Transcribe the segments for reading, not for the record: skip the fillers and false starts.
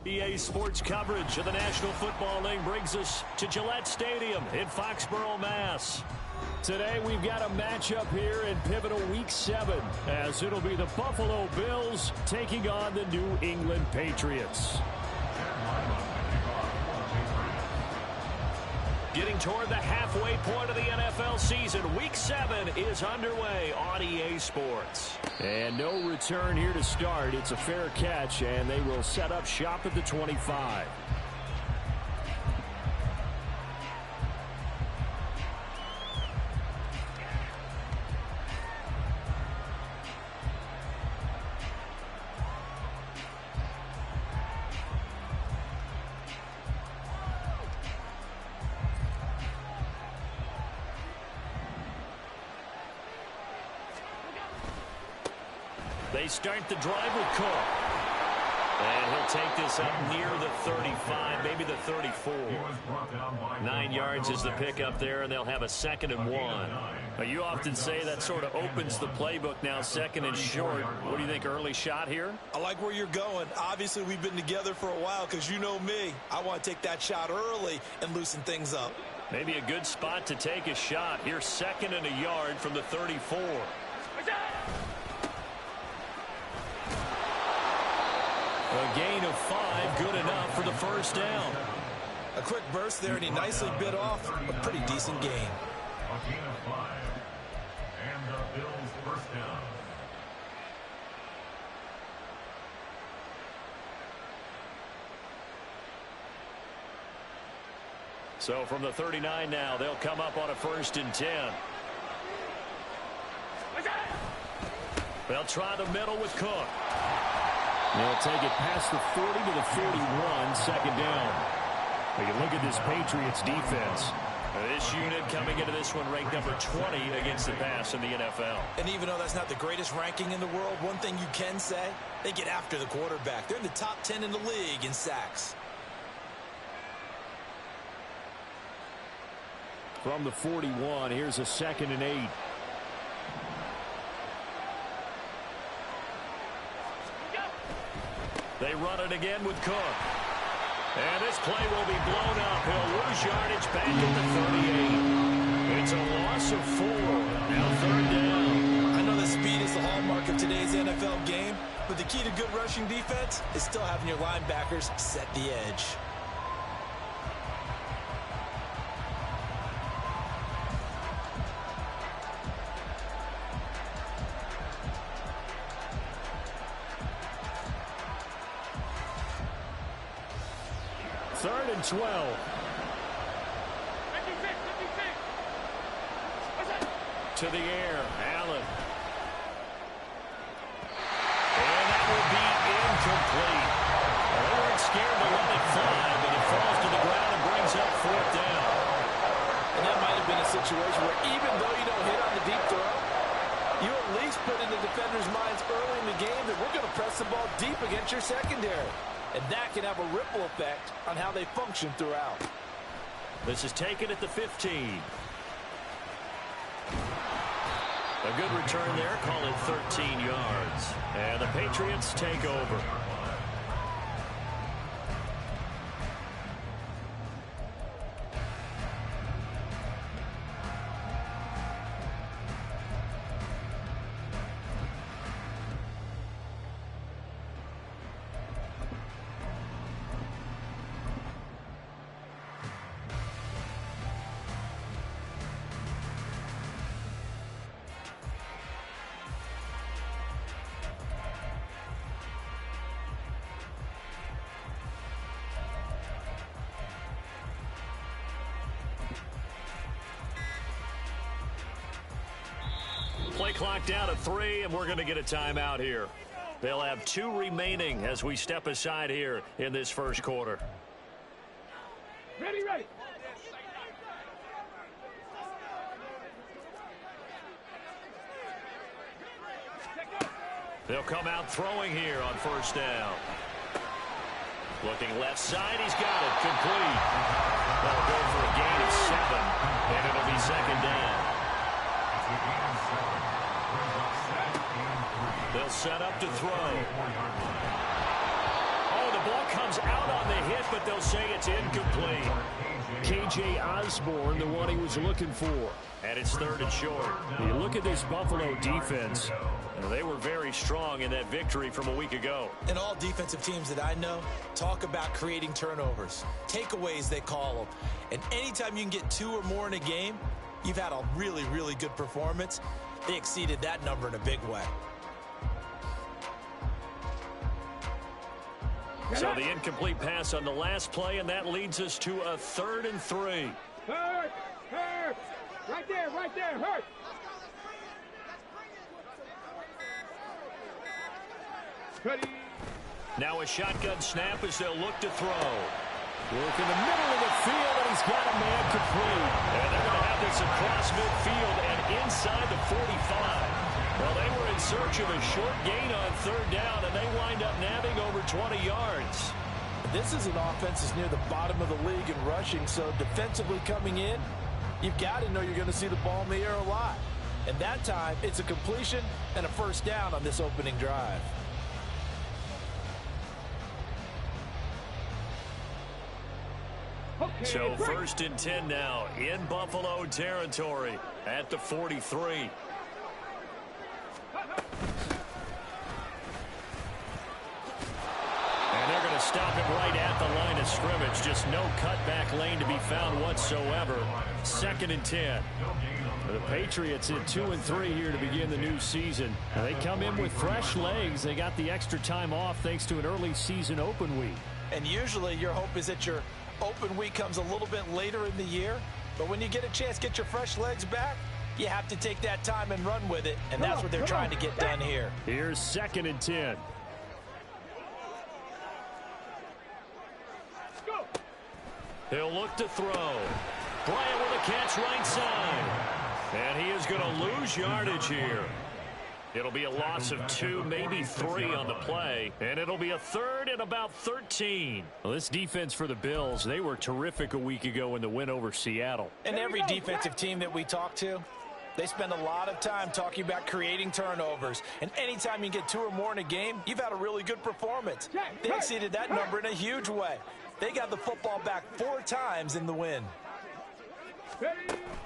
EA Sports coverage of the National Football League brings us to Gillette Stadium in Foxborough, Mass. Today we've got a matchup here in pivotal Week 7, as it'll be the Buffalo Bills taking on the New England Patriots. Getting toward the halfway point of the NFL season, Week 7 is underway on EA Sports. And no return here to start. It's a fair catch, and they will set up shop at the 25. They start the drive with Cook. And he'll take this up near the 35, maybe the 34. 9 yards is the pickup there, and they'll have a 2nd and 1. Now, you often say that sort of opens the playbook now, 2nd and short. What do you think, early shot here? I like where you're going. Obviously, we've been together for a while because you know me. I want to take that shot early and loosen things up. Maybe a good spot to take a shot. Here's 2nd and a yard from the 34. A gain of 5, good enough for the first down. A quick burst there, and he nicely bit off a pretty decent gain. A gain of 5, and the Bills first down. So from the 39 now, they'll come up on a 1st and 10. They'll try the middle with Cook. They'll take it past the 40 to the 41, 2nd down. But you look at this Patriots defense. This unit coming into this one ranked number 20 against the pass in the NFL. And even though that's not the greatest ranking in the world, one thing you can say, they get after the quarterback. They're in the top 10 in the league in sacks. From the 41, here's a 2nd and 8. They run it again with Cook. And this play will be blown up. He'll lose yardage back at the 38. It's a loss of 4. Now 3rd down. I know that speed is the hallmark of today's NFL game, but the key to good rushing defense is still having your linebackers set the edge. Third and 12. To the air, Allen. And that will be incomplete. They weren't scared to let it fly, but it falls to the ground and brings up 4th down. And that might have been a situation where even though you don't hit on the deep throw, you at least put in the defenders' minds early in the game that we're going to press the ball deep against your secondary. And that can have a ripple effect on how they function throughout. This is taken at the 15. A good return there, call it 13 yards. And the Patriots take over. Play clock down to 3, and we're going to get a timeout here. They'll have 2 remaining as we step aside here in this first quarter. Ready. They'll come out throwing here on 1st down. Looking left side, he's got it, complete. That'll go for a gain of 7, and it'll be 2nd down. They'll set up to throw. Oh, the ball comes out on the hit, but they'll say it's incomplete. K.J. Osborne, the one he was looking for. And it's 3rd and short. You look at this Buffalo defense. They were very strong in that victory from a week ago. And all defensive teams that I know talk about creating turnovers. Takeaways, they call them. And anytime you can get 2 or more in a game, you've had a really, really good performance. They exceeded that number in a big way. So the incomplete pass on the last play, and that leads us to a 3rd and 3. Hurt! Hurt! Right there, hurt! Ready? Now a shotgun snap as they'll look to throw. Work in the middle of the field, and he's got a man complete. And they're going to have this across midfield and inside the 45. Well, they were in search of a short gain on 3rd down, and they wind up nabbing over 20 yards. This is an offense that's near the bottom of the league in rushing, so defensively coming in, you've got to know you're going to see the ball in the air a lot. And that time, it's a completion and a 1st down on this opening drive. Okay, So 1st and 10 now in Buffalo territory at the 43. And they're going to stop him right at the line of scrimmage. Just no cutback lane to be found whatsoever. 2nd and 10. The Patriots at 2 and 3 here to begin the new season. Now they come in with fresh legs. They got the extra time off thanks to an early season open week. And usually your hope is that your open week comes a little bit later in the year. But when you get a chance to get your fresh legs back, you have to take that time and run with it. And that's what they're trying to get done here. Here's 2nd and 10. go! He'll look to throw. Bryant with a catch right side. And he is going to lose yardage here. It'll be a loss of 2, maybe 3 on the play. And it'll be a 3rd and about 13. Well, this defense for the Bills, they were terrific a week ago in the win over Seattle. And every defensive team that we talk to, they spend a lot of time talking about creating turnovers. And anytime you get 2 or more in a game, you've had a really good performance. They exceeded that number in a huge way. They got the football back 4 times in the win.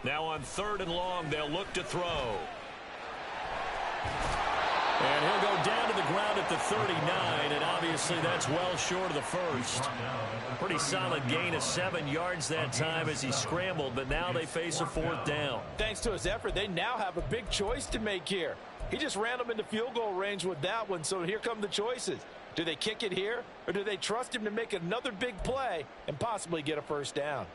Now on 3rd and long, they'll look to throw. And he'll go down to the ground at the 39, and obviously that's well short of the 1st. Pretty solid gain of 7 yards that time as he scrambled, but now they face a 4th down. Thanks to his effort, they now have a big choice to make here. He just ran them into field goal range with that one, so here come the choices. Do they kick it here, or do they trust him to make another big play and possibly get a 1st down?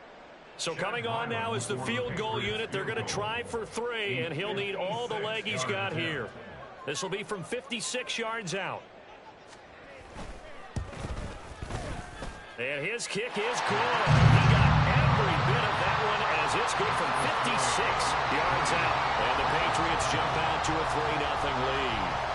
So coming on now is the field goal unit. They're going to try for 3, and he'll need all the leg he's got here. This will be from 56 yards out. And his kick is good. He got every bit of that one as it's good from 56 yards out. And the Patriots jump out to a 3-0 lead.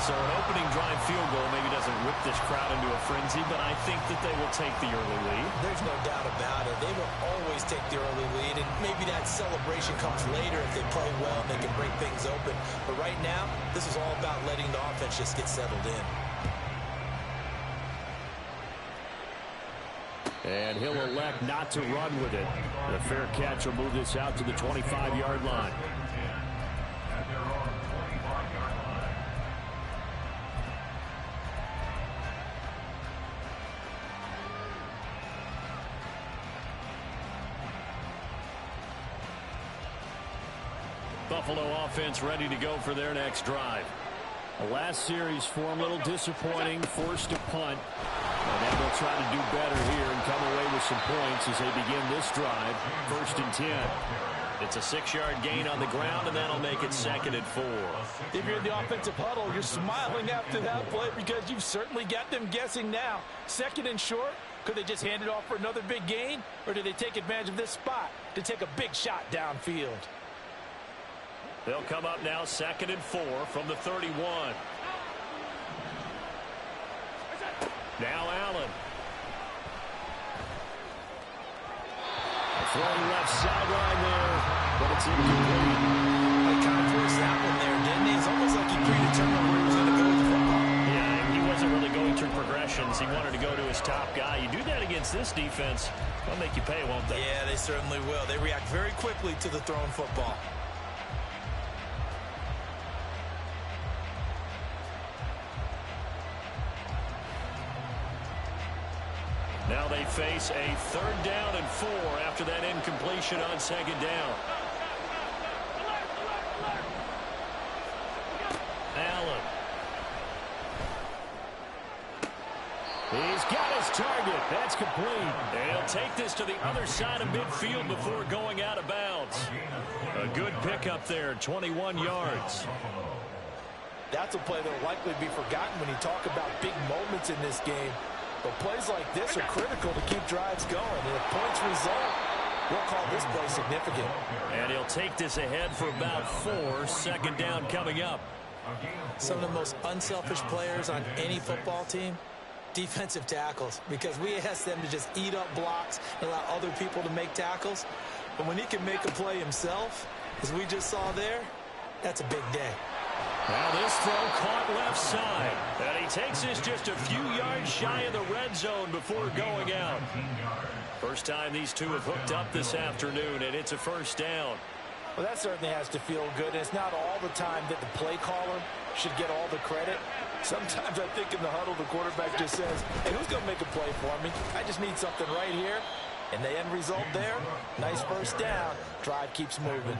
So an opening drive field goal maybe doesn't whip this crowd into a frenzy, but I think that they will take the early lead. There's no doubt about it. They will always take the early lead, and maybe that celebration comes later if they play well and they can break things open. But right now, this is all about letting the offense just get settled in. And he'll elect not to run with it. The fair catch will move this out to the 25-yard line. Buffalo offense ready to go for their next drive. The last series for him, a little disappointing, forced to punt. And then they'll try to do better here and come away with some points as they begin this drive. 1st and 10. It's a 6-yard gain on the ground, and that'll make it 2nd and 4. If you're in the offensive huddle, you're smiling after that play because you've certainly got them guessing now. 2nd and short, could they just hand it off for another big gain? Or do they take advantage of this spot to take a big shot downfield? They'll come up now 2nd and 4 from the 31. Now Allen. Throwing left sideline there, but it's incomplete. They kind of forced that one there, didn't he? It's almost like he predetermined where he was going to go with the football. Yeah, he wasn't really going through progression. motions. He wanted to go to his top guy. You do that against this defense, they'll make you pay, won't they? Yeah, they certainly will. They react very quickly to the thrown football. Now they face a 3rd down and 4 after that incompletion on 2nd down. Allen. He's got his target. That's complete. And he'll take this to the other side of midfield before going out of bounds. A good pickup there, 21 yards. That's a play that will likely be forgotten when you talk about big moments in this game. But plays like this are critical to keep drives going. And if points result, we'll call this play significant. And he'll take this ahead for about 4. 2nd down coming up. Some of the most unselfish players on any football team, defensive tackles, because we ask them to just eat up blocks and allow other people to make tackles. But when he can make a play himself, as we just saw there, that's a big day. Now this throw caught left side. And he takes this just a few yards shy of the red zone before going out. First time these two have hooked up this afternoon, and it's a 1st down. Well, that certainly has to feel good. And it's not all the time that the play caller should get all the credit. Sometimes I think in the huddle, the quarterback just says, hey, who's going to make a play for me? I just need something right here. And the end result there, nice 1st down. Drive keeps moving.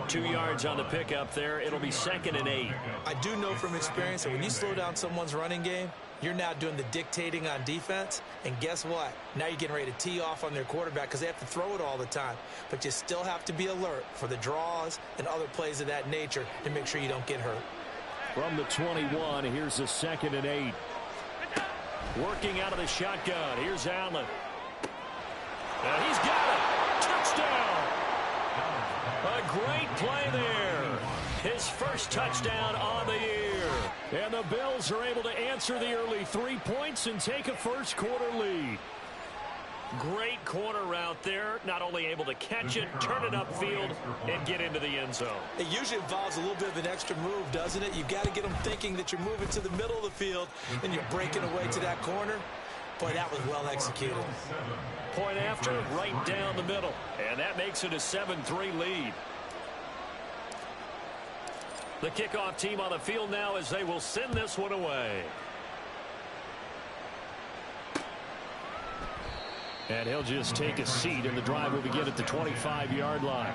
2 yards on the pickup there. It'll be 2nd and 8. I do know from experience that when you slow down someone's running game, you're now doing the dictating on defense. And guess what? Now you're getting ready to tee off on their quarterback because they have to throw it all the time. But you still have to be alert for the draws and other plays of that nature to make sure you don't get hurt. From the 21, here's a 2nd and 8. Working out of the shotgun. Here's Allen. He's got it. Touchdown. A great play there. His first touchdown on the year. And the Bills are able to answer the early 3 points and take a first-quarter lead. Great corner route there. Not only able to catch it, turn it upfield, and get into the end zone. It usually involves a little bit of an extra move, doesn't it? You've got to get them thinking that you're moving to the middle of the field and you're breaking away to that corner. Boy, that was well executed. Point after, right down the middle. And that makes it a 7-3 lead. The kickoff team on the field now as they will send this one away. And he'll just take a seat, and the drive will begin at the 25-yard line.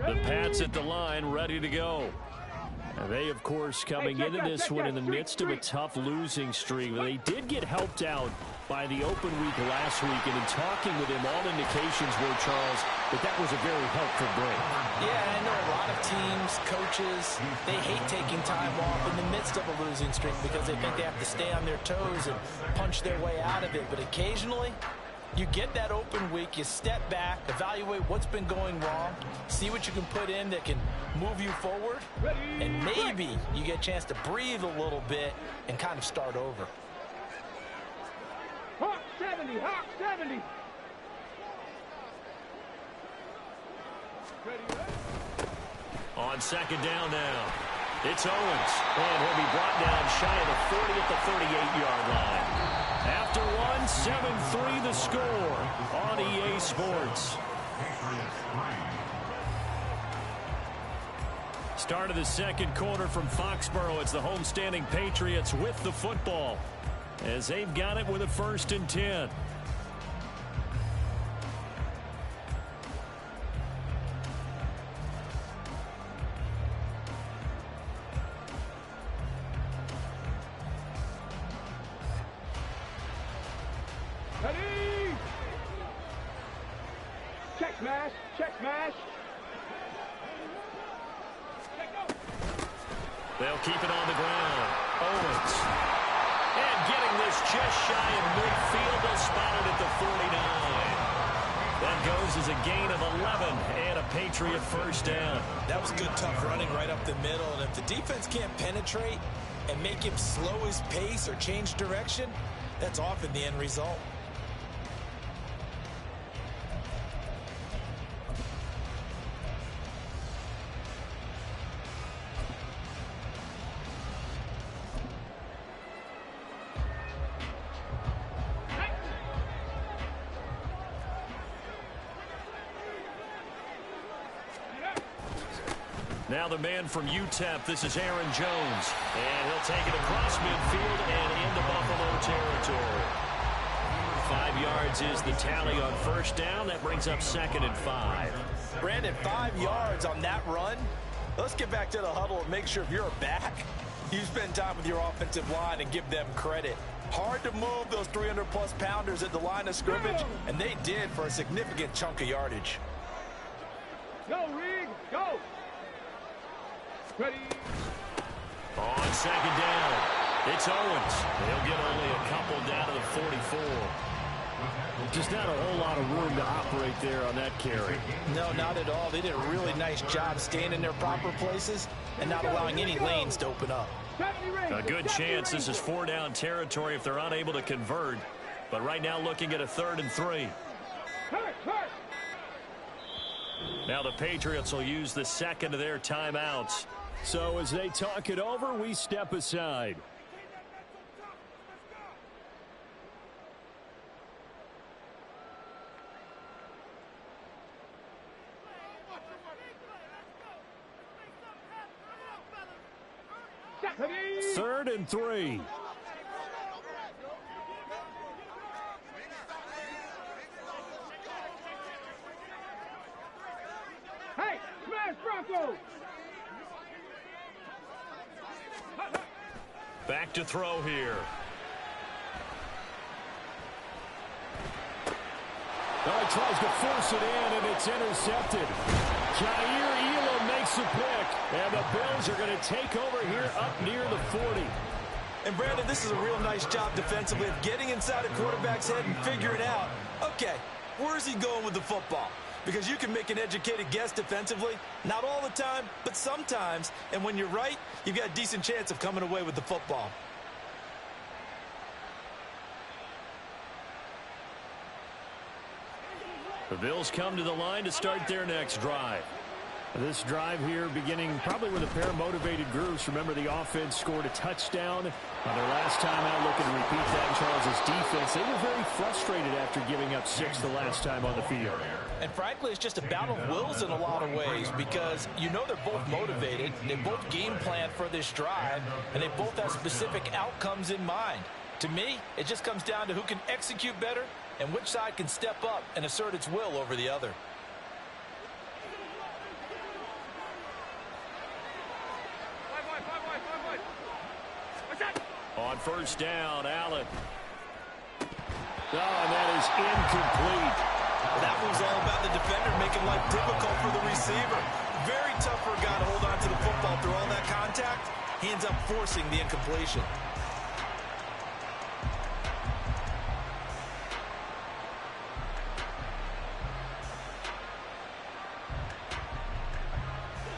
The Pats at the line, ready to go. And they, of course, coming into this one in the midst of a tough losing streak. They did get helped out by the open week last week, and in talking with him, all indications were, Charles, that was a very helpful break. Yeah, I know a lot of teams, coaches, they hate taking time off in the midst of a losing streak because they think they have to stay on their toes and punch their way out of it. But occasionally, you get that open week, you step back, evaluate what's been going wrong, see what you can put in that can move you forward, and maybe you get a chance to breathe a little bit and kind of start over. Hawk 70, Hawk 70. On 2nd down now, it's Owens, and he'll be brought down shy of the 40 at the 38-yard line. After one, 7-3 the score on EA Sports. Start of the second quarter from Foxborough. It's the homestanding Patriots with the football as they've got it with a 1st and 10. Ready! Check smash, check smash. They'll keep it on the ground. Owens. And getting this just shy of midfield. They'll spot it at the 49. That goes as a gain of 11 and a Patriot 1st down. That was good, tough running right up the middle. And if the defense can't penetrate and make him slow his pace or change direction, that's often the end result. Now the man from UTEP, this is Aaron Jones. And he'll take it across midfield and into Buffalo territory. 5 yards is the tally on first down. That brings up 2nd and 5. Brandon, 5 yards on that run. Let's get back to the huddle and make sure if you're a back, you spend time with your offensive line and give them credit. Hard to move those 300-plus pounders at the line of scrimmage, and they did for a significant chunk of yardage. Go, Reed, go. Ready. On 2nd down, it's Owens. He'll get only a couple down to the 44. Just not a whole lot of room to operate there on that carry. No, not at all. They did a really nice job staying in their proper places and not allowing any lanes to open up. A good chance this is 4-down territory if they're unable to convert. But right now looking at a 3rd and 3. Now the Patriots will use the second of their timeouts. So as they talk it over, we step aside. Third and 3. Hey, smash Broncos! Back to throw here. Now he tries to force it in, and it's intercepted. Jair Elam makes the pick, and the Bills are going to take over here up near the 40. And, Brandon, this is a real nice job defensively of getting inside a quarterback's head and figuring out, okay, where is he going with the football? Because you can make an educated guess defensively, not all the time, but sometimes. And when you're right, you've got a decent chance of coming away with the football. The Bills come to the line to start their next drive. This drive here beginning probably with a pair of motivated groups. Remember, the offense scored a touchdown on their last time out. Looking to repeat that. Charles' defense, they were very frustrated after giving up 6 the last time on the field. And frankly, it's just a battle of wills in a lot of ways because you know they're both motivated. They both game plan for this drive, and they both have specific outcomes in mind. To me, it just comes down to who can execute better and which side can step up and assert its will over the other. On first down, Allen. Oh, and that is incomplete. That was all about the defender making life difficult for the receiver. Very tough for a guy to hold on to the football through all that contact. He ends up forcing the incompletion.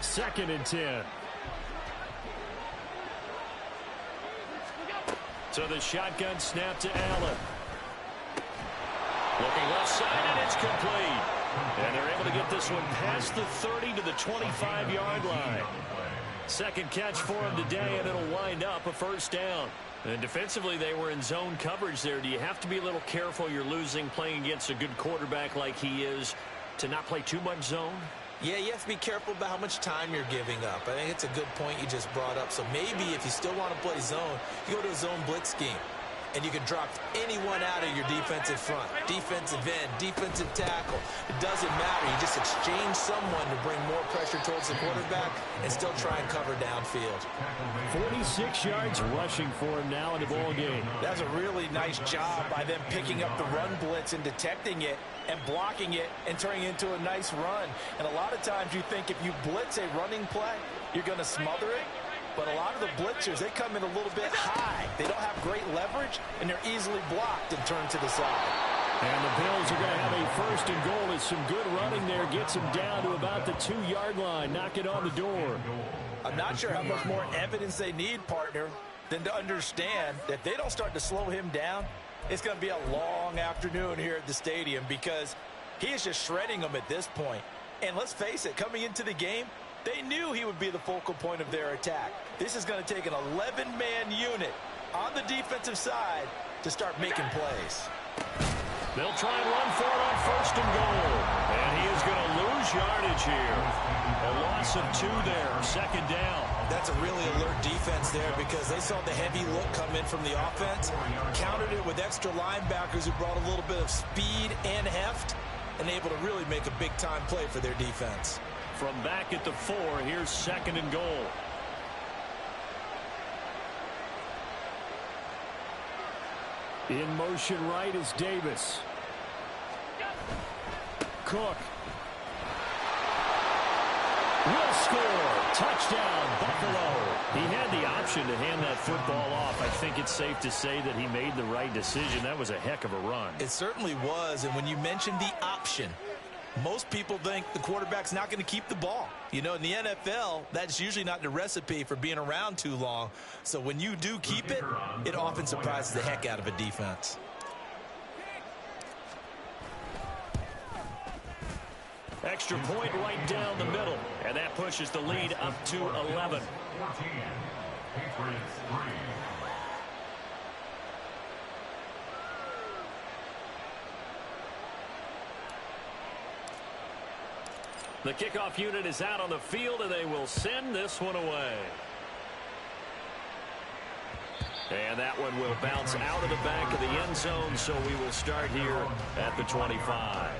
Second and 10. So the shotgun snap to Allen. Looking left side, and it's complete. And they're able to get this one past the 30 to the 25-yard line. Second catch for him today, and it'll wind up a first down. And defensively, they were in zone coverage there. Do you have to be a little careful? You're losing playing against a good quarterback like he is to not play too much zone? Yeah, you have to be careful about how much time you're giving up. I think it's a good point you just brought up. So maybe if you still want to play zone, you go to a zone blitz scheme. And you can drop anyone out of your defensive front. Defensive end, defensive tackle. It doesn't matter. You just exchange someone to bring more pressure towards the quarterback and still try and cover downfield. 46 yards rushing for him now in the ball game. That's a really nice job by them picking up the run blitz and detecting it and blocking it and turning it into a nice run. And a lot of times you think if you blitz a running play, you're going to smother it. But a lot of the blitzers, they come in a little bit high. They don't have great leverage, and they're easily blocked and turned to the side. And the Bills are going to have a first and goal as some good running there gets him down to about the 2-yard line. Knock it on the door. I'm not sure how much more evidence they need, partner, than to understand that if they don't start to slow him down, It's going to be a long afternoon here at the stadium because he is just shredding them at this point. And let's face it, coming into the game, they knew he would be the focal point of their attack. This is going to take an 11-man unit on the defensive side to start making plays. They'll try and run for it on 1st and goal. And he is going to lose yardage here. A loss of 2 there, 2nd down. That's a really alert defense there because they saw the heavy look come in from the offense, countered it with extra linebackers who brought a little bit of speed and heft, and able to really make a big-time play for their defense. From back at the 4, here's 2nd and goal. In motion right is Davis. Cook. Will score. Touchdown, Buffalo. He had the option to hand that football off. I think it's safe to say that he made the right decision. That was a heck of a run. It certainly was, and when you mentioned the option, most people think the quarterback's not going to keep the ball. You know, in the NFL, that's usually not the recipe for being around too long. So when you do keep it, it often surprises the heck out of a defense. Extra point right down the middle, and that pushes the lead up to 11. 14. Patriots 3. The kickoff unit is out on the field, and they will send this one away. And that one will bounce out of the back of the end zone, so we will start here at the 25.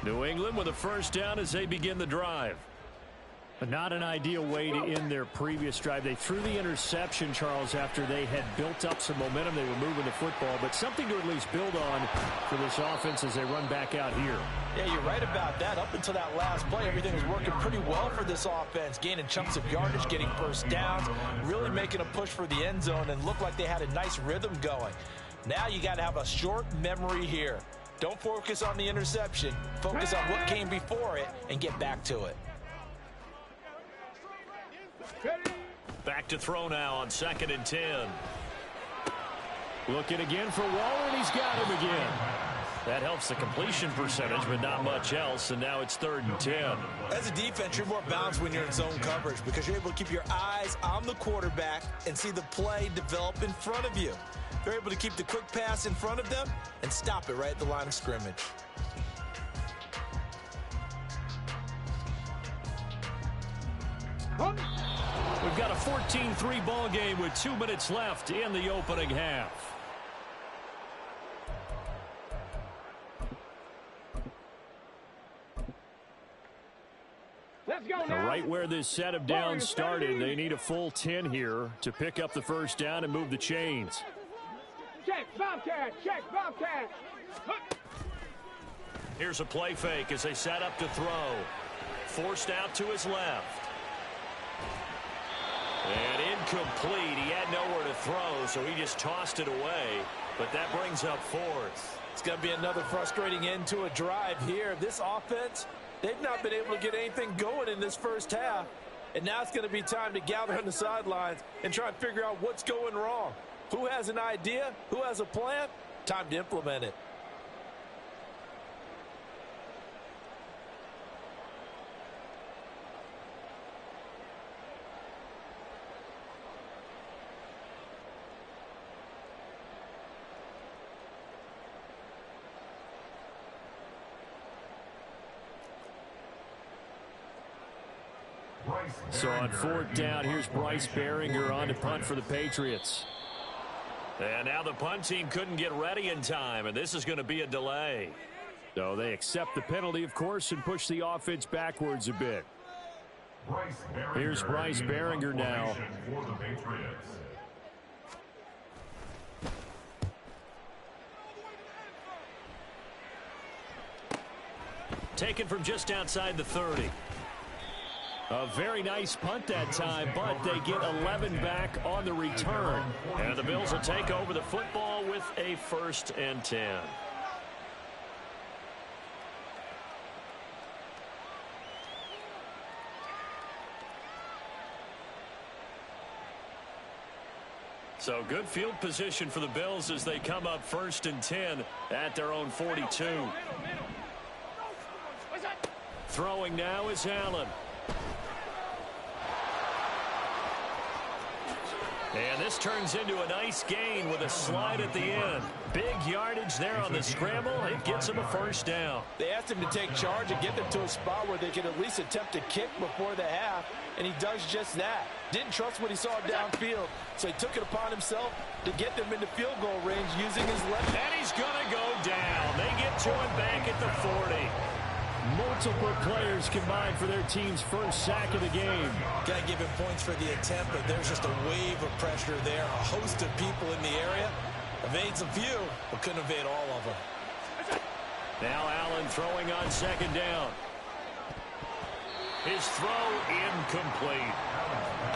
New England with a 1st down as they begin the drive. But not an ideal way to end their previous drive. They threw the interception, Charles, after they had built up some momentum. They were moving the football, but something to at least build on for this offense as they run back out here. Yeah, you're right about that. Up until that last play, everything was working pretty well for this offense, gaining chunks of yardage, getting 1st downs, really making a push for the end zone, and looked like they had a nice rhythm going. Now you got to have a short memory here. Don't focus on the interception. Focus on what came before it and get back to it. Back to throw now on 2nd and 10. Looking again for Waller, and he's got him again. That helps the completion percentage, but not much else, and now it's 3rd and 10. As a defense, you're more balanced when you're in zone coverage because you're able to keep your eyes on the quarterback and see the play develop in front of you. They're able to keep the quick pass in front of them and stop it right at the line of scrimmage. We've got a 14-3 ball game with 2 minutes left in the opening half. Let's go now. Right where this set of downs started, they need a full 10 here to pick up the 1st down and move the chains. Check, Bobcat, check, Bobcat. Here's a play fake as they set up to throw. Forced out to his left. And incomplete. He had nowhere to throw, so he just tossed it away. But that brings up 4th. It's going to be another frustrating end to a drive here. This offense, they've not been able to get anything going in this 1st half. And now it's going to be time to gather on the sidelines and try and figure out what's going wrong. Who has an idea? Who has a plan? Time to implement it. So on 4th down, here's Bryce Behringer on to punt for the Patriots. And now the punt team couldn't get ready in time, and this is going to be a delay. So they accept the penalty, of course, and push the offense backwards a bit. Here's Bryce Behringer now. For the Patriots. Taken from just outside the 30. A very nice punt that time, but they get 11 back on the return. And the Bills will take over the football with a 1st and 10. So good field position for the Bills as they come up 1st and 10 at their own 42. Throwing now is Allen. And this turns into a nice gain with a slide at the end. Big yardage there on the scramble. It gets him a 1st down. They asked him to take charge and get them to a spot where they could at least attempt to kick before the half, and he does just that. Didn't trust what he saw downfield, so he took it upon himself to get them into field goal range using his left. And he's going to go down. They get to him back at the 40. Multiple players combined for their team's 1st sack of the game. Got to give him points for the attempt, but there's just a wave of pressure there. A host of people in the area. Evades a few, but couldn't evade all of them. Now Allen throwing on 2nd down. His throw incomplete.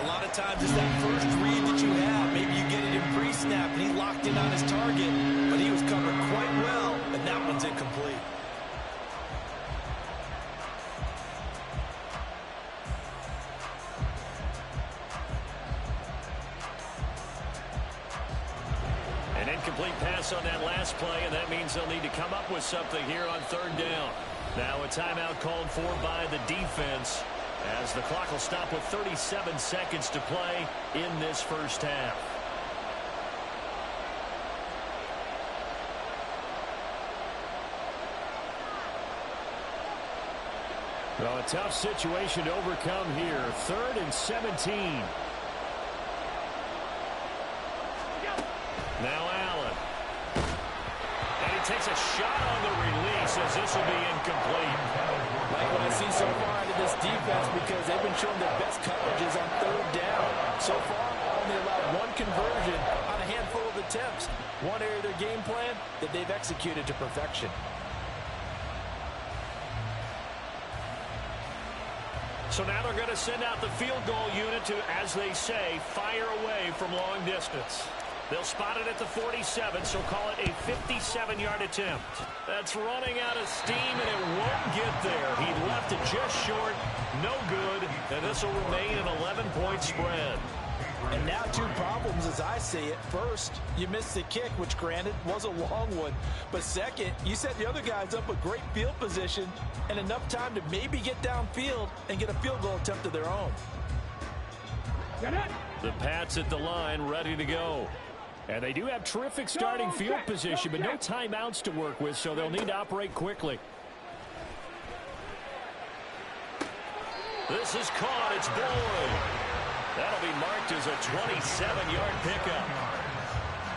A lot of times it's that first read that you have. Maybe you get it in pre-snap, and he locked in on his target, but he was covered quite well, and that one's incomplete. An incomplete pass on that last play, and that means they'll need to come up with something here on 3rd down. Now a timeout called for by the defense as the clock will stop with 37 seconds to play in this 1st half. Well, a tough situation to overcome here. 3rd and 17. Now Allen. And he takes a shot on the release as this will be incomplete. Like what I've seen so far out of this defense, because they've been showing their best coverages on 3rd down. So far, only allowed 1 conversion on a handful of attempts. One area of their game plan that they've executed to perfection. So now they're going to send out the field goal unit to, as they say, fire away from long distance. They'll spot it at the 47, so call it a 57-yard attempt. That's running out of steam, and it won't get there. He left it just short, no good, and this will remain an 11-point spread. And now 2 problems as I see it. First, you missed the kick, which granted was a long one. But second, you set the other guys up with great field position and enough time to maybe get downfield and get a field goal attempt of their own. The Pats at the line ready to go. And they do have terrific starting field position, but no timeouts to work with, so they'll need to operate quickly. This is caught. It's Boyd. That'll be marked as a 27-yard pickup.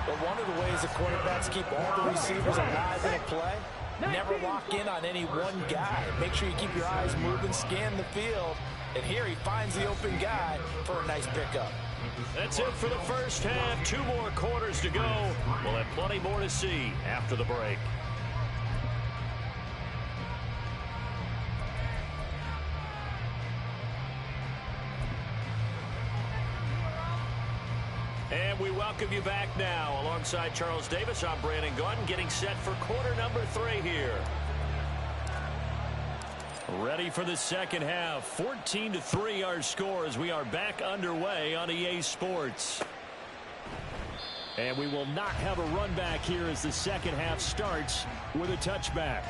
But one of the ways the quarterbacks keep all the receivers alive in a play, never lock in on any one guy. Make sure you keep your eyes moving, scan the field. And here he finds the open guy for a nice pickup. That's it for the 1st half. 2 more quarters to go. We'll have plenty more to see after the break. And we welcome you back now. Alongside Charles Davis, I'm Brandon Gaudin, getting set for quarter number 3 here. Ready for the 2nd half. 14-3 our score as we are back underway on EA Sports. And we will not have a run back here as the 2nd half starts with a touchback.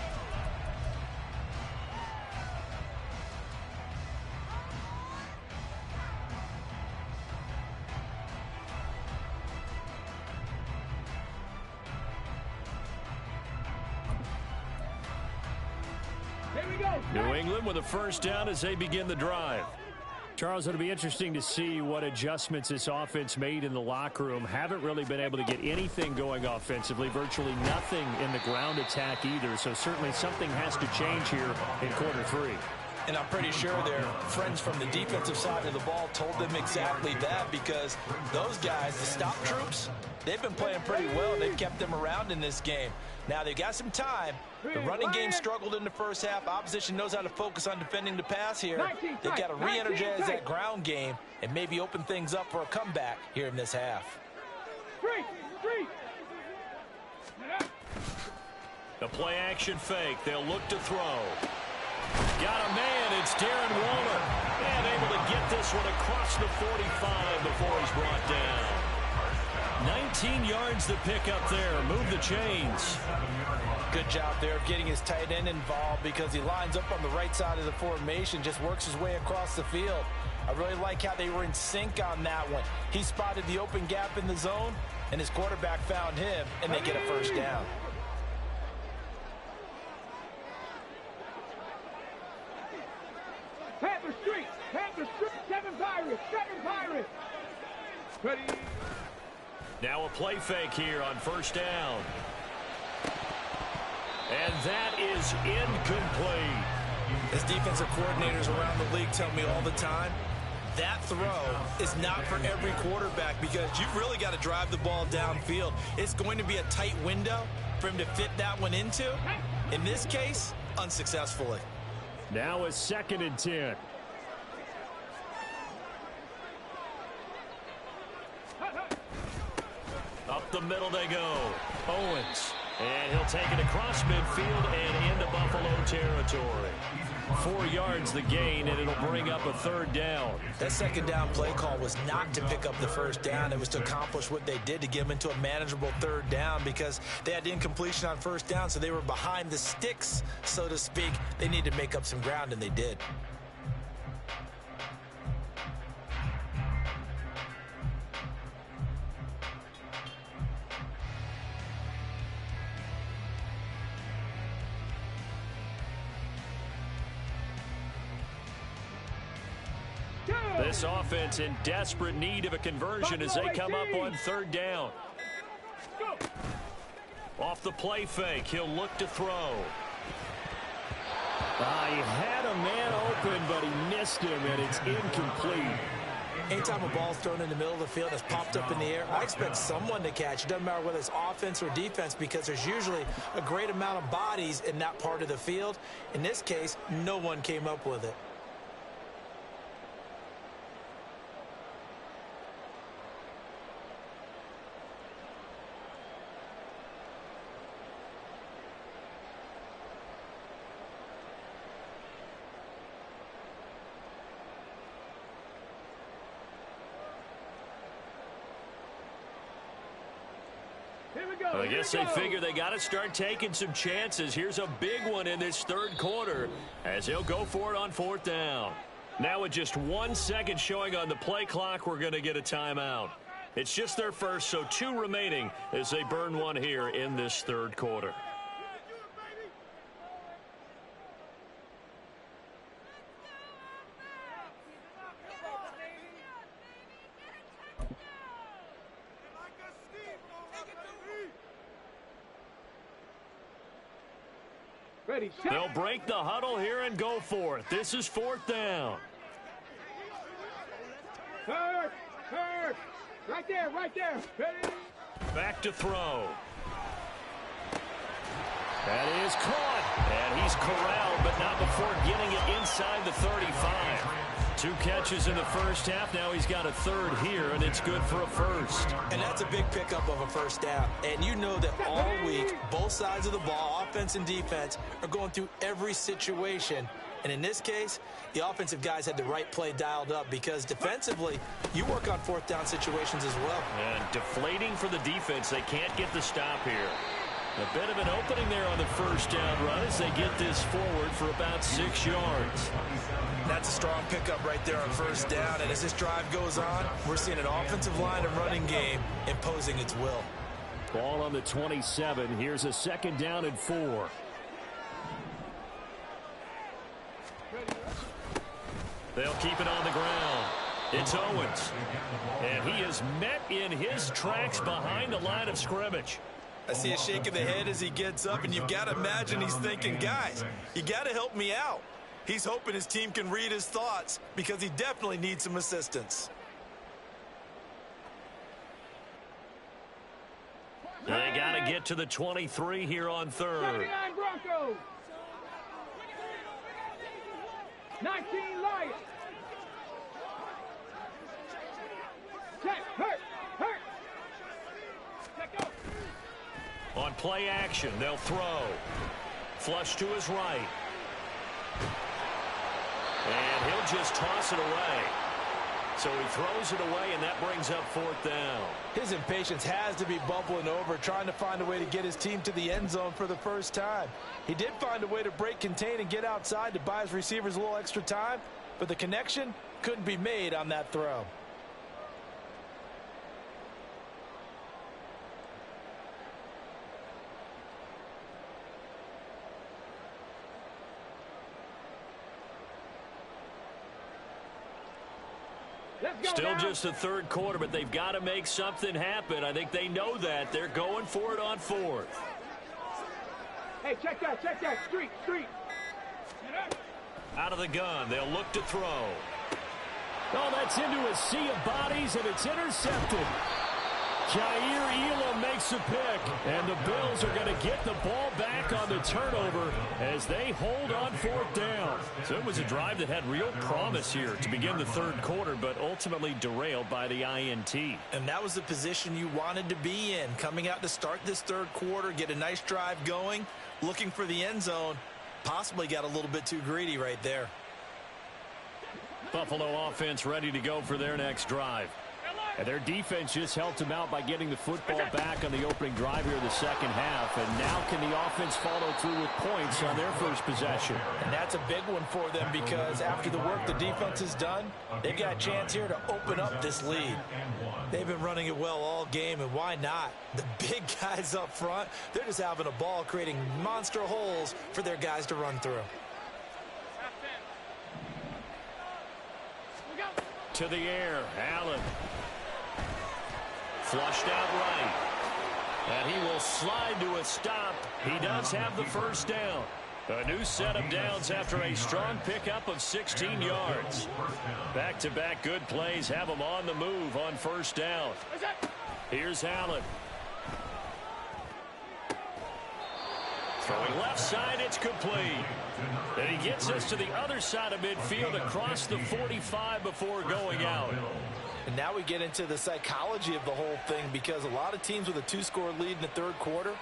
New England with a 1st down as they begin the drive. Charles, it'll be interesting to see what adjustments this offense made in the locker room. Haven't really been able to get anything going offensively, virtually nothing in the ground attack either. So certainly something has to change here in quarter 3. And I'm pretty sure their friends from the defensive side of the ball told them exactly that, because those guys, the stop troops, they've been playing pretty well. They've kept them around in this game. Now, they've got some time. The running game struggled in the first half. Opposition knows how to focus on defending the pass here. They've got to re-energize that ground game and maybe open things up for a comeback here in this half. The play action fake. They'll look to throw. Got a man. It's Darren Waller. And able to get this one across the 45 before he's brought down. 19 yards to pick up there. Move the chains. Good job there of getting his tight end involved, because he lines up on the right side of the formation, just works his way across the field. I really like how they were in sync on that one. He spotted the open gap in the zone, and his quarterback found him, and they get a first down. Panther Street, 7 Pirates, 7 Pirates. Ready. Now a play fake here on first down. And that is incomplete. As defensive coordinators around the league tell me all the time, that throw is not for every quarterback, because you've really got to drive the ball downfield. It's going to be a tight window for him to fit that one into. In this case, unsuccessfully. Now a 2nd and 10. Up the middle they go. Owens. And he'll take it across midfield and into Buffalo territory. 4 yards the gain, and it'll bring up a 3rd down. That 2nd down play call was not to pick up the 1st down. It was to accomplish what they did, to get them into a manageable 3rd down, because they had incompletion on 1st down, so they were behind the sticks, so to speak. They needed to make up some ground, and they did. This offense in desperate need of a conversion as they come up on 3rd down. Off the play fake, he'll look to throw. He had a man open, but he missed him, and it's incomplete. Anytime a ball's thrown in the middle of the field that's popped up in the air, I expect someone to catch. It doesn't matter whether it's offense or defense, because there's usually a great amount of bodies in that part of the field. In this case, no one came up with it. I guess they figure they got to start taking some chances. Here's a big one in this 3rd quarter as he'll go for it on 4th down. Now with just 1 second showing on the play clock, we're going to get a timeout. It's just their first, so 2 remaining as they burn one here in this 3rd quarter. Ready, They'll break the huddle here and go for it. This is 4th down. Third. Right there. Ready. Back to throw. That is caught. And he's corralled, but not before getting it inside the 35. 2 catches in the first half. Now he's got a 3rd here, and it's good for a 1st. And that's a big pickup of a 1st down. And you know that all week, both sides of the ball, offense and defense, are going through every situation. And in this case, the offensive guys had the right play dialed up, because defensively, you work on 4th down situations as well. And deflating for the defense. They can't get the stop here. A bit of an opening there on the 1st down run as they get this forward for about 6 yards. That's a strong pickup right there on 1st down. And as this drive goes on, we're seeing an offensive line and running game imposing its will. Ball on the 27. Here's a 2nd down and 4. They'll keep it on the ground. It's Owens. And he is met in his tracks behind the line of scrimmage. I see a shake of the head as he gets up, and you've got to imagine he's thinking, guys, you got to help me out. He's hoping his team can read his thoughts because he definitely needs some assistance. They got to get to the 23 here on third. 79 Broncos. 19 Lions. Check, hurt. Check out. On play action, they'll throw. Flush to his right. And he'll just toss it away. So he throws it away, and that brings up fourth down. His impatience has to be bubbling over, trying to find a way to get his team to the end zone for the first time. He did find a way to break contain and get outside to buy his receivers a little extra time, but the connection couldn't be made on that throw. Still just the third quarter, but they've got to make something happen. I think they know that. They're going for it on fourth. Hey, check that. Street. Out of the gun, they'll look to throw. Oh, that's into a sea of bodies, and it's intercepted. Jair Elam makes a pick, and the Bills are going to get the ball back on the turnover as they hold on fourth down. So it was a drive that had real promise here to begin the third quarter, but ultimately derailed by the INT. And that was the position you wanted to be in, coming out to start this third quarter, get a nice drive going, looking for the end zone. Possibly got a little bit too greedy right there. Buffalo offense ready to go for their next drive. And their defense just helped them out by getting the football back on the opening drive here in the second half. And now can the offense follow through with points on their first possession? And that's a big one for them because after the work the defense has done, they've got a chance here to open up this lead. They've been running it well all game, and why not? The big guys up front, they're just having a ball creating monster holes for their guys to run through. To the air, Allen. Flushed out right. And he will slide to a stop. He does have the first down. A new set of downs after a strong pickup of 16 yards. Back-to-back good plays have him on the move on first down. Here's Allen. Throwing left side, it's complete. And he gets us to the other side of midfield across the 45 before going out. And now we get into the psychology of the whole thing because a lot of teams with a two-score lead in the third quarter,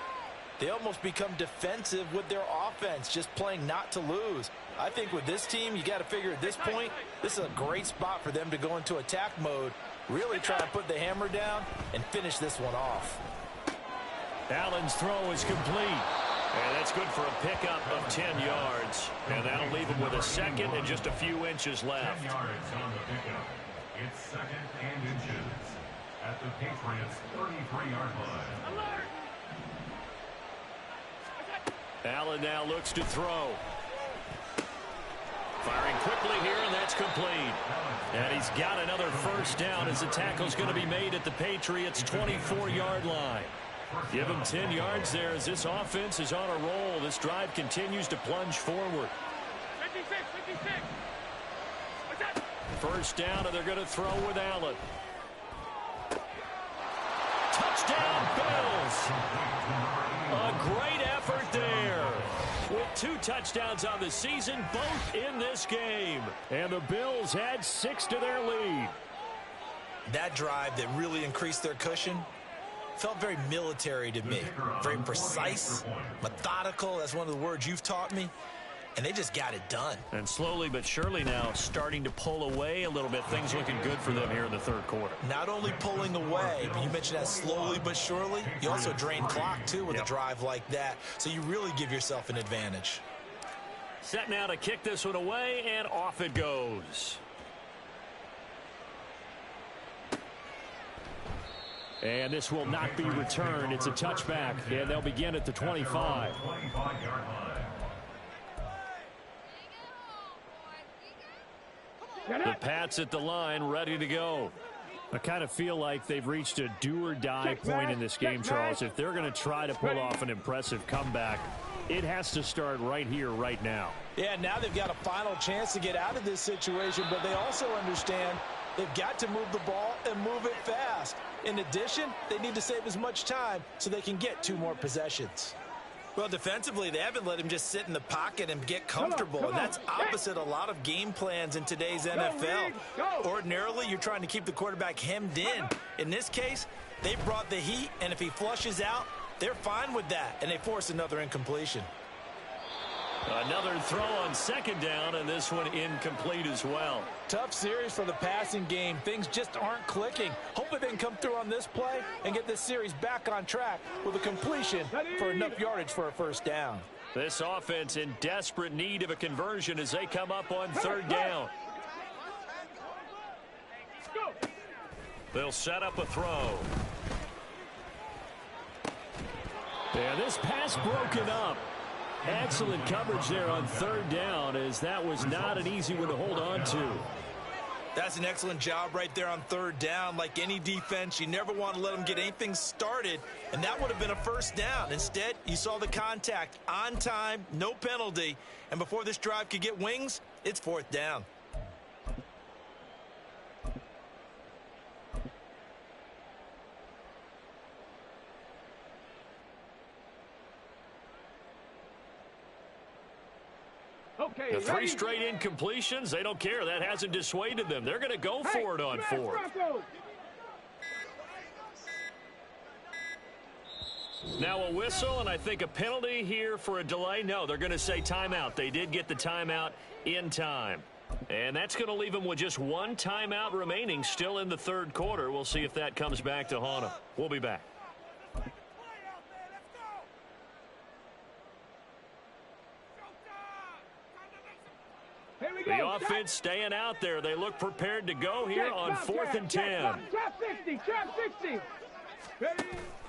they almost become defensive with their offense, just playing not to lose. I think with this team, you got to figure at this point, this is a great spot for them to go into attack mode, really try to put the hammer down and finish this one off. Allen's throw is complete. And that's good for a pickup of 10 yards. And that'll leave him with a second and just a few inches left. 10 yards on the pickup. It's second and inches at the Patriots' 33-yard line. Allen now looks to throw. Firing quickly here, and that's complete. And he's got another first down as the tackle's going to be made at the Patriots' 24-yard line. Give him 10 yards there as this offense is on a roll. This drive continues to plunge forward. 56. First down, and they're going to throw with Allen. Touchdown, Bills! A great effort there. With 2 touchdowns on the season, both in this game. And the Bills add 6 to their lead. That drive that really increased their cushion felt very military to me. Very precise, methodical. That's one of the words you've taught me. And they just got it done. And slowly but surely now starting to pull away a little bit. Things looking good for them here in the third quarter. Not only pulling away, but you mentioned that slowly but surely. You also drain clock, too, with a drive like that. So you really give yourself an advantage. Set now to kick this one away, and off it goes. And this will not be returned. It's a touchback, and they'll begin at the 25. The Pats at the line, ready to go. I kind of feel like they've reached a do-or-die point in this game, Charles. If they're going to try to pull off an impressive comeback, It has to start right here, right now. Yeah, now they've got a final chance to get out of this situation, but they also understand they've got to move the ball and move it fast. In addition, they need to save as much time so they can get 2 more possessions. Well, defensively, they haven't let him just sit in the pocket and get comfortable, and that's opposite a lot of game plans in today's NFL. Ordinarily, you're trying to keep the quarterback hemmed in. In this case, they brought the heat, and if he flushes out, they're fine with that, and they force another incompletion. Another throw on second down, and this one incomplete as well. Tough series for the passing game. Things just aren't clicking. Hopefully they can come through on this play and get this series back on track with a completion for enough yardage for a first down. This offense in desperate need of a conversion as they come up on third down. They'll set up a throw. Yeah, this pass broken up. Excellent coverage there on third down, as that was not an easy one to hold on to. That's an excellent job right there on third down. Like any defense, you never want to let them get anything started, and that would have been a first down. Instead, you saw the contact on time, no penalty, and before this drive could get wings, it's fourth down. The 3 straight incompletions, they don't care. That hasn't dissuaded them. They're going to go for it on 4th. Now a whistle, and I think a penalty here for a delay. No, they're going to say timeout. They did get the timeout in time. And that's going to leave them with just 1 timeout remaining still in the third quarter. We'll see if that comes back to haunt them. We'll be back. The offense staying out there. They look prepared to go here on 4th and 10. Trap 60, trap 60. Ready?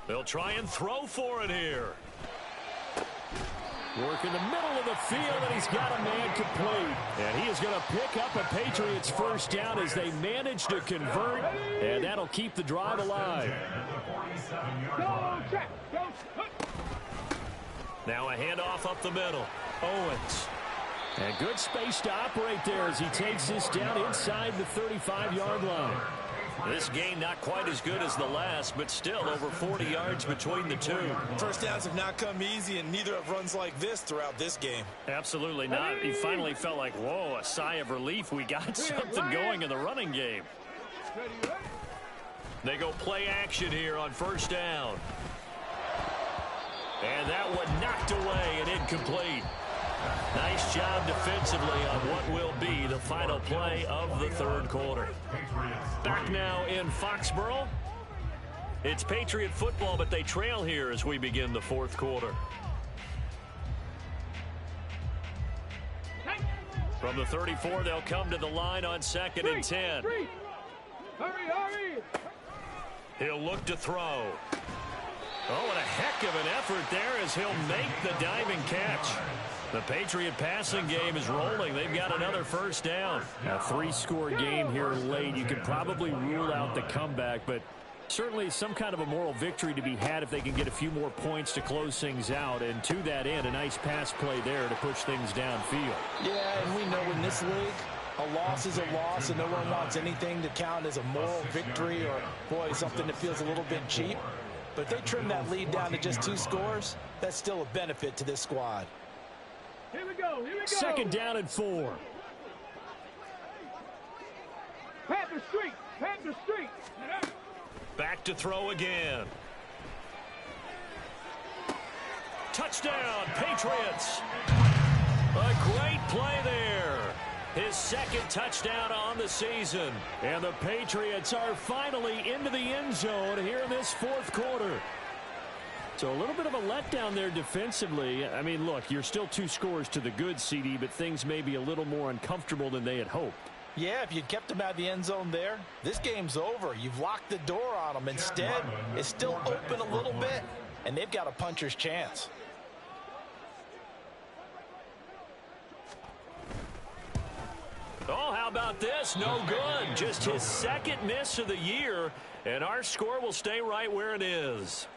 They'll try and throw for it here. Work in the middle of the field, and he's got a man complete. And he is going to pick up a Patriots first down as they manage to convert, and that'll keep the drive alive. Now a handoff up the middle. Owens. And good space to operate there as he takes this down inside the 35-yard line. This game not quite as good as the last, but still over 40 yards between the two. First downs have not come easy, and neither have runs like this throughout this game. Absolutely not. He finally felt like, whoa, a sigh of relief. We got something going in the running game. They go play action here on first down. And that one knocked away and incomplete. Nice job defensively on what will be the final play of the third quarter. Back now in Foxborough. It's Patriot football, but they trail here as we begin the fourth quarter. From the 34, they'll come to the line on 2nd and 10. Hurry, hurry. He'll look to throw. Oh, and a heck of an effort there as he'll make the diving catch. The Patriot passing game is rolling. They've got another first down. A 3-score game here late. You can probably rule out the comeback, but certainly some kind of a moral victory to be had if they can get a few more points to close things out. And to that end, a nice pass play there to push things downfield. Yeah, and we know in this league, a loss is a loss, and no one wants anything to count as a moral victory or, boy, something that feels a little bit cheap. But if they trim that lead down to just 2 scores, that's still a benefit to this squad. Here we go, here we go. 2nd down and 4. Panther Street, Panther Street. Back to throw again. Touchdown, Patriots. A great play there. His 2nd touchdown on the season. And the Patriots are finally into the end zone here in this fourth quarter. So a little bit of a letdown there defensively. I mean, look, you're still 2 scores to the good, CD, but things may be a little more uncomfortable than they had hoped. Yeah, if you'd kept them out of the end zone there, this game's over. You've locked the door on them. Instead, it's still open a little bit, and they've got a puncher's chance. Oh, how about this? No good. Just his 2nd miss of the year, and our score will stay right where it is.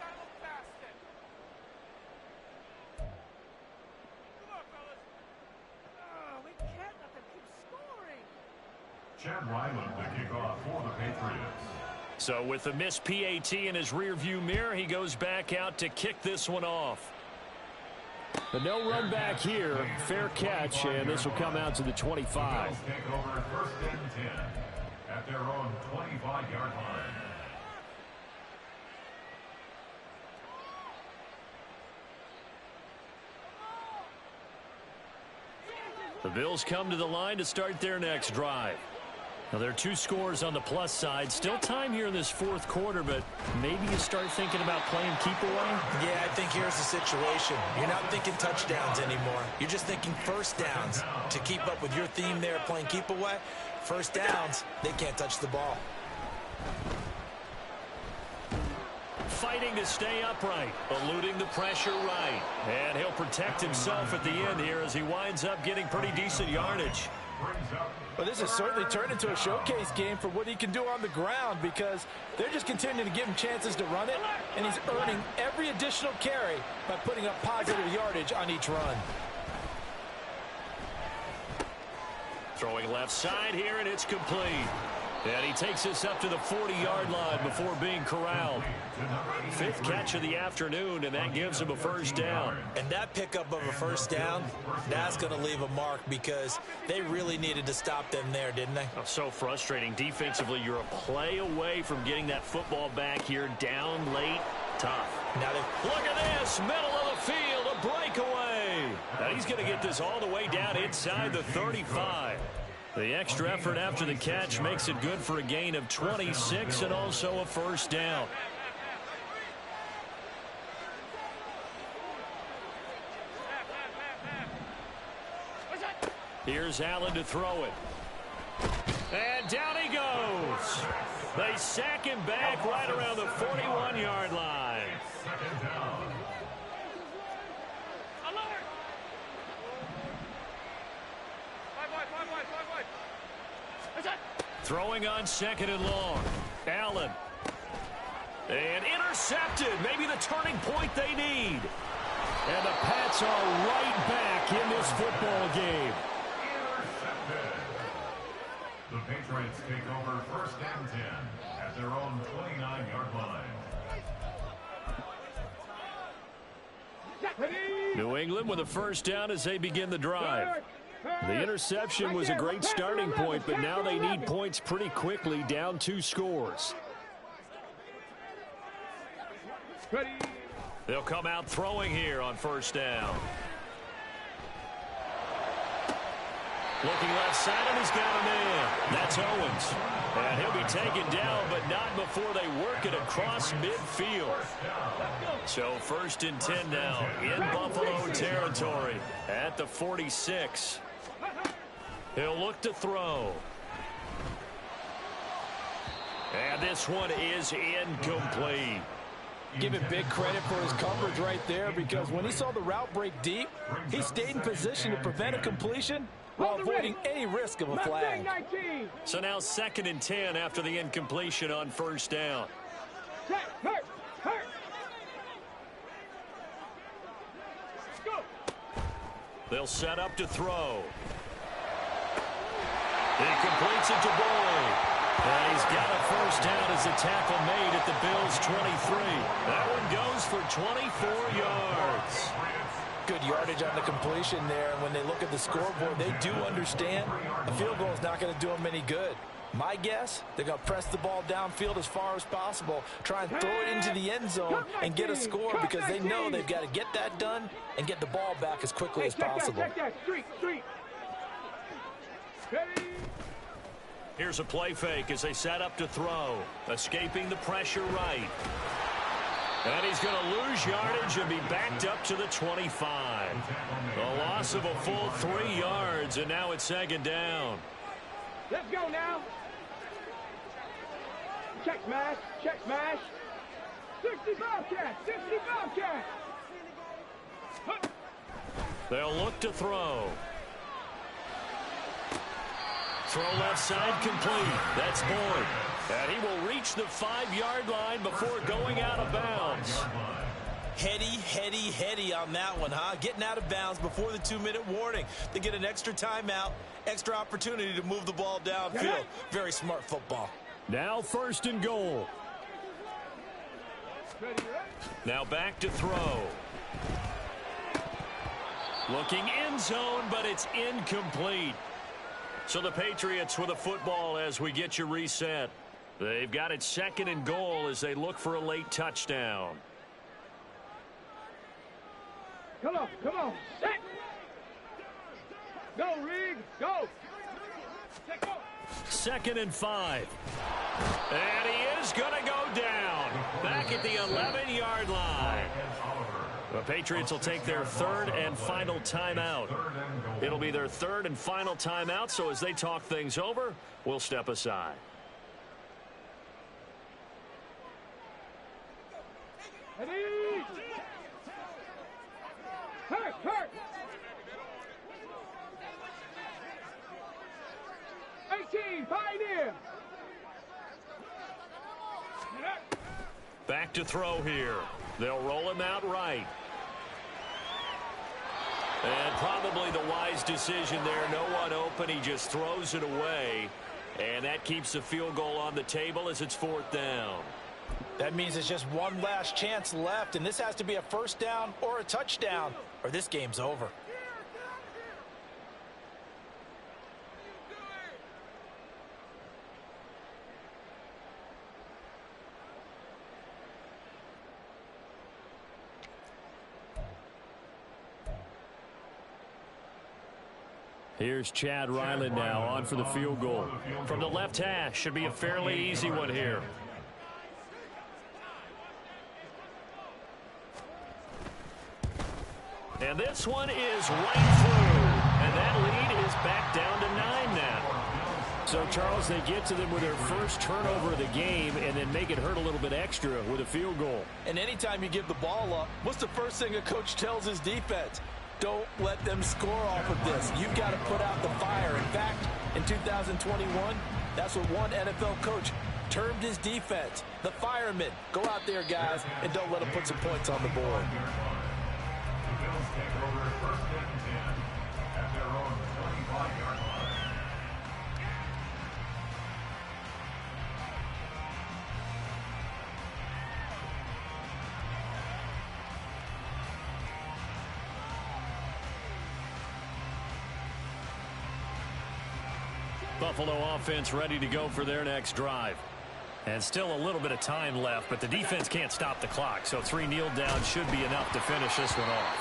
Chad Ryland to kick off for the Patriots. So with the missed PAT in his rearview mirror, he goes back out to kick this one off. But no run back here. Fair catch, and this will come out to the 25. The Bills take over 1st and 10 at their own 25-yard line. The Bills come to the line to start their next drive. Now, there are 2 scores on the plus side. Still time here in this 4th quarter, but maybe you start thinking about playing keep away? Yeah, I think here's the situation. You're not thinking touchdowns anymore. You're just thinking first downs. To keep up with your theme there, playing keep away, first downs, they can't touch the ball. Fighting to stay upright, eluding the pressure right. And he'll protect himself at the end here as he winds up getting pretty decent yardage. Well, this has certainly turned into a showcase game for what he can do on the ground, because they're just continuing to give him chances to run it, and he's earning every additional carry by putting up positive yardage on each run. Throwing left side here, and it's complete. And he takes us up to the 40-yard line before being corralled. 5th catch of the afternoon, and that gives him a first down. And that pickup of a first down, that's going to leave a mark, because they really needed to stop them there, didn't they? Oh, so frustrating. Defensively, you're a play away from getting that football back here. Down late, tough. Now look at this, middle of the field, a breakaway. Now he's going to get this all the way down inside the 35. The extra effort after the catch makes it good for a gain of 26 and also a first down. Here's Allen to throw it. And down he goes. They sack him back right around the 41-yard line. Second down. Throwing on 2nd and long. Allen. And intercepted. Maybe the turning point they need. And the Pats are right back in this football game. Intercepted. The Patriots take over 1st and 10 at their own 29-yard line. New England with a first down as they begin the drive. The interception was a great starting point, but now they need points pretty quickly, down 2 scores. They'll come out throwing here on first down. Looking left side, and he's got a man. That's Owens. And he'll be taken down, but not before they work it across midfield. So 1st and 10 now in Buffalo territory at the 46. He'll look to throw. And this one is incomplete. Give him big credit for his coverage right there, because when he saw the route break deep, he stayed in position to prevent a completion while avoiding any risk of a flag. So now 2nd and 10 after the incompletion on first down. They'll set up to throw. He completes it to Boyd. And he's got a first down as the tackle made at the Bills' 23. That one goes for 24 yards. Good yardage on the completion there. And when they look at the scoreboard, they do understand a field goal is not going to do them any good. My guess, they're going to press the ball downfield as far as possible, try and throw it into the end zone and get a score, because they know they've got to get that done and get the ball back as quickly as possible. Here's a play fake as they set up to throw. Escaping the pressure right. And he's going to lose yardage and be backed up to the 25. A loss of a full 3 yards, and now it's 2nd down. Let's go now. Check smash, check smash. 65 catch, 65 catch. They'll look to throw. Throw left side complete. That's Boyd. And he will reach the 5-yard line before going out of bounds. Heady on that one, huh? Getting out of bounds before the 2-minute warning. They get an extra timeout, extra opportunity to move the ball downfield. Very smart football. Now 1st and goal. Now back to throw. Looking end zone, but it's incomplete. So the Patriots with a football as we get you reset. They've got it 2nd and goal as they look for a late touchdown. Come on, set. Go, Reed, go. Set, go. 2nd and 5. And he is going to go down. Back at the 11-yard line. The Patriots will take their 3rd and final timeout. It'll be their 3rd and final timeout, so as they talk things over, we'll step aside. Ready? Hurt. 18, Pioneer. Back to throw here. They'll roll him out right. And probably the wise decision there. No one open. He just throws it away. And that keeps the field goal on the table as it's 4th down. That means there's just one last chance left, and this has to be a 1st down or a touchdown, or this game's over. Here's Chad Ryland now on for the field goal. From the left hash, should be a fairly easy one here. And this one is right through. And that lead is back down to 9 now. So, Charles, they get to them with their first turnover of the game and then make it hurt a little bit extra with a field goal. And anytime you give the ball up, what's the first thing a coach tells his defense? Don't let them score off of this. You've got to put out the fire. In fact, in 2021, that's what one NFL coach termed his defense, the firemen. Go out there, guys, and don't let them put some points on the board. The Bills take over 1st and 10 at their own 25-yard line. Buffalo offense ready to go for their next drive. And still a little bit of time left, but the defense can't stop the clock, so 3 kneel down should be enough to finish this one off.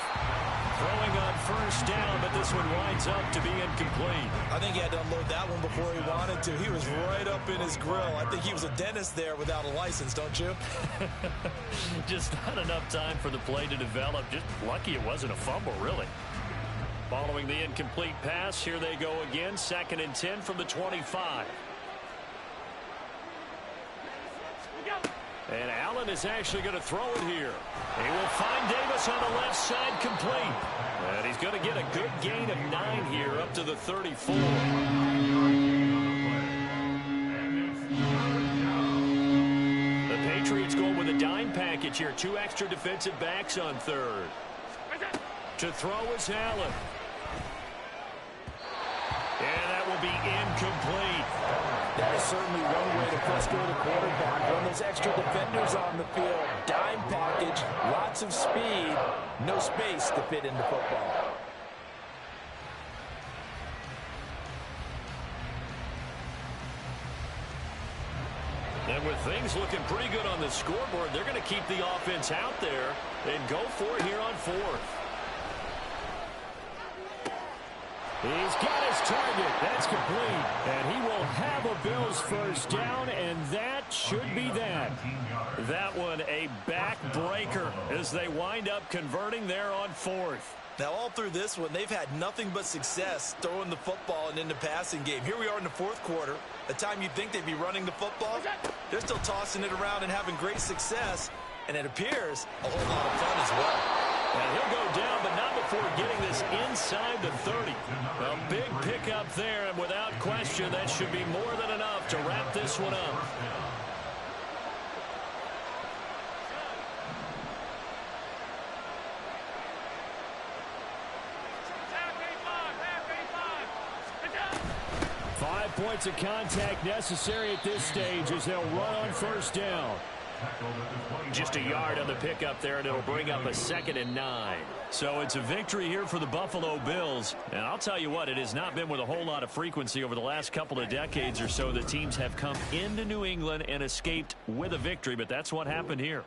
Throwing on 1st down, but this one winds up to be incomplete. I think he had to unload that one before he wanted to. He was right up in his grill. I think he was a dentist there without a license, don't you? Just not enough time for the play to develop. Just lucky it wasn't a fumble, really. Following the incomplete pass, here they go again. 2nd and 10 from the 25. And Allen is actually going to throw it here. He will find Davis on the left side, complete. And he's going to get a good gain of 9 here up to the 34. The Patriots go with a dime package here. 2 extra defensive backs on 3rd. To throw is Allen. And that will be incomplete. That is certainly one way to frustrate a quarterback. Run those extra defenders on the field. Dime package, lots of speed, no space to fit into football. And with things looking pretty good on the scoreboard, they're going to keep the offense out there and go for it here on 4th. He's got his target. That's complete. And he will have a Bills 1st down, and that should be that. That one a backbreaker as they wind up converting there on 4th. Now, all through this one, they've had nothing but success throwing the football and in the passing game. Here we are in the 4th quarter, a time you'd think they'd be running the football. They're still tossing it around and having great success, and it appears a whole lot of fun as well. And he'll go down, but not before getting this inside the 30. A big pickup there, and without question, that should be more than enough to wrap this one up. points of contact necessary at this stage as they'll run on first down. Just a yard on the pickup there, and it'll bring up a 2nd and 9. So it's a victory here for the Buffalo Bills. And I'll tell you what, it has not been with a whole lot of frequency over the last couple of decades or so that teams have come into New England and escaped with a victory, but that's what happened here.